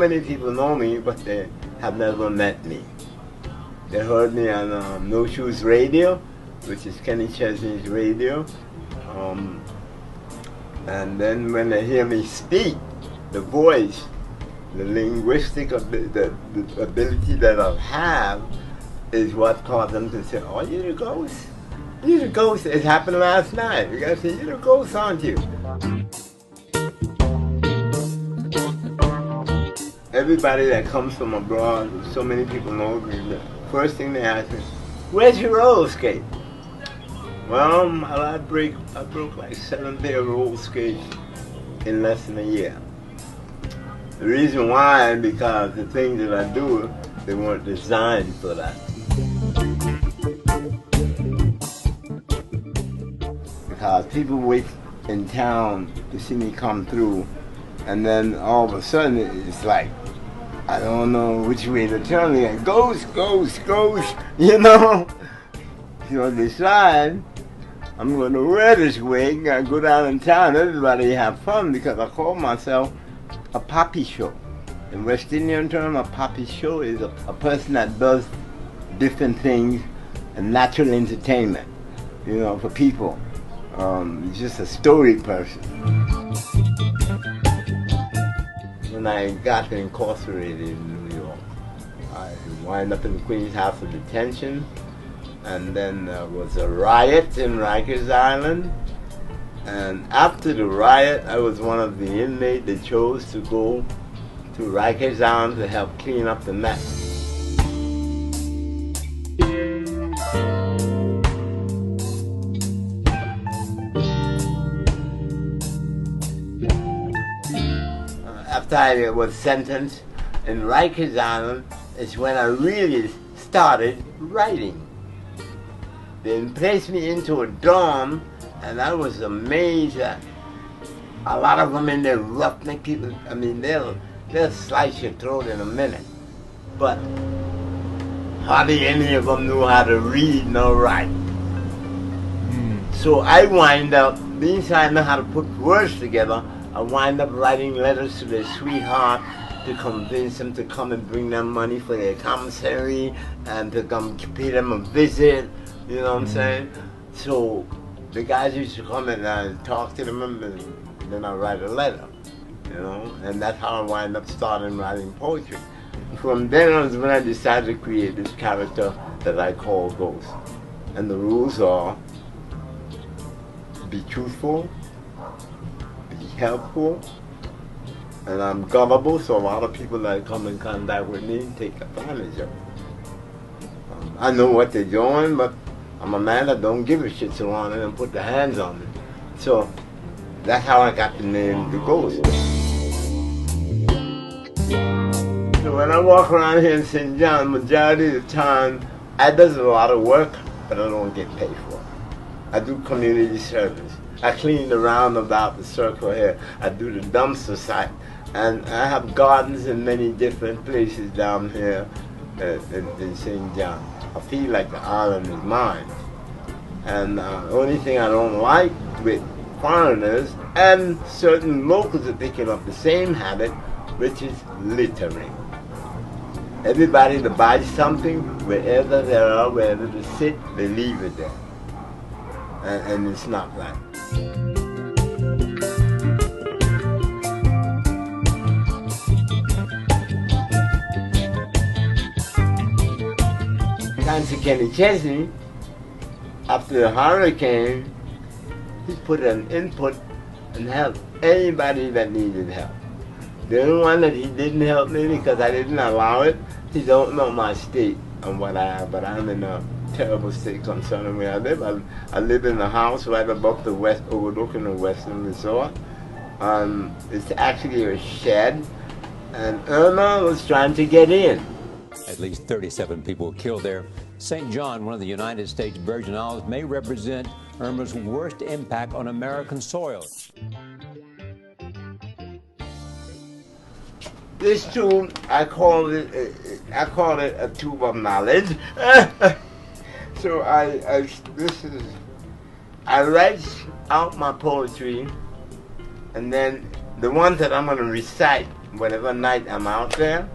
many people know me, but they have never met me. They heard me on No Shoes Radio, which is Kenny Chesney's radio. And then when they hear me speak, the voice, the linguistic the ability that I have is what caused them to say, oh, you're the ghost. You're the ghost. It happened last night. You guys say, you're the ghost, aren't you? Everybody that comes from abroad, so many people know me, the first thing they ask me, where's your roller skate? Well, I broke like 7 pair of roller skates in less than a year. The reason why is because the things that I do, they weren't designed for that. Because people wait in town to see me come through, and then all of a sudden it's like, I don't know which way to turn. Like, ghost, ghost, ghost, you know? So I decide I'm going to wear this wig. I go down in town, everybody have fun, because I call myself a poppy show. In West Indian term, a poppy show is a person that does different things and natural entertainment, you know, for people. He's just a story person. When I got incarcerated in New York, I wound up in Queens House of Detention, and then there was a riot in Rikers Island, and after the riot I was one of the inmates that chose to go to Rikers Island to help clean up the mess. After I was sentenced in Rikers Island is when I really started writing. They placed me into a dorm, and I was amazed that a lot of them in there roughneck people, I mean, they'll slice your throat in a minute. But hardly any of them knew how to read nor write. So I wind up, being I know how to put words together, I wind up writing letters to their sweetheart to convince them to come and bring them money for their commissary and to come pay them a visit, you know what I'm saying? So the guys used to come and talk to them, and then I write a letter, you know? And that's how I wind up starting writing poetry. From then on is when I decided to create this character that I call Ghost. And the rules are, be truthful, be helpful, and I'm gullible, so a lot of people that come in contact with me take advantage of it. I know what they're doing, but I'm a man that don't give a shit, so on and put the hands on it. So that's how I got the name The Ghost. So when I walk around here in St. John, majority of the time, I do a lot of work, but I don't get paid for it. I do community service. I clean the roundabout, the circle here. I do the dumpster site. And I have gardens in many different places down here in St. John. I feel like the island is mine. And the only thing I don't like with foreigners and certain locals are picking up the same habit, which is littering. Everybody that buys something, wherever they are, wherever they sit, they leave it there. And it's not right. Thanks to Kenny Chesney, after the hurricane, he put an input and helped anybody that needed help. The only one that he didn't help me because I didn't allow it, he don't know my state and what I have, but I'm in a terrible state concerning where I live. I live in a house right above the west, overlooking the Western Resort. It's actually a shed, and Irma was trying to get in. At least 37 people were killed there. St. John, one of the United States Virgin Islands, may represent Irma's worst impact on American soil. This tube, I call it a tube of knowledge. So I write out my poetry, and then the ones that I'm going to recite whatever night I'm out there,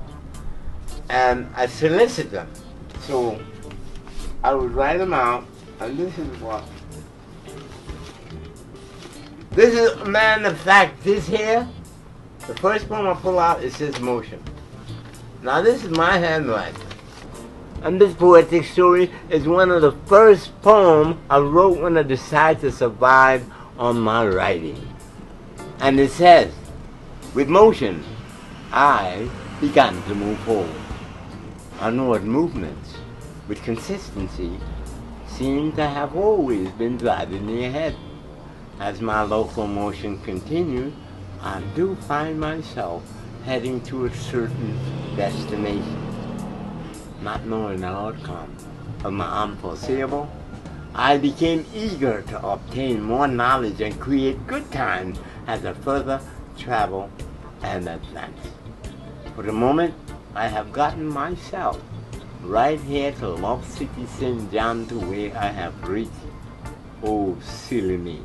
and I solicit them. So I would write them out, and this is what. This is, matter of fact, this here, the first poem I pull out, it says Motion. Now this is my handwriting. And this poetic story is one of the first poems I wrote when I decided to survive on my writing. And it says, with motion, I began to move forward. Onward movements, with consistency, seem to have always been driving me ahead. As my locomotion continued, I do find myself heading to a certain destination. Not knowing the outcome of my unforeseeable, I became eager to obtain more knowledge and create good times as I further travel and advance. For the moment, I have gotten myself right here to Love City, St. John, to where I have reached. Oh, silly me,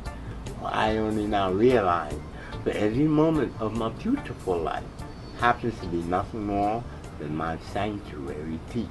for I only now realize that every moment of my beautiful life happens to be nothing more than my sanctuary tea.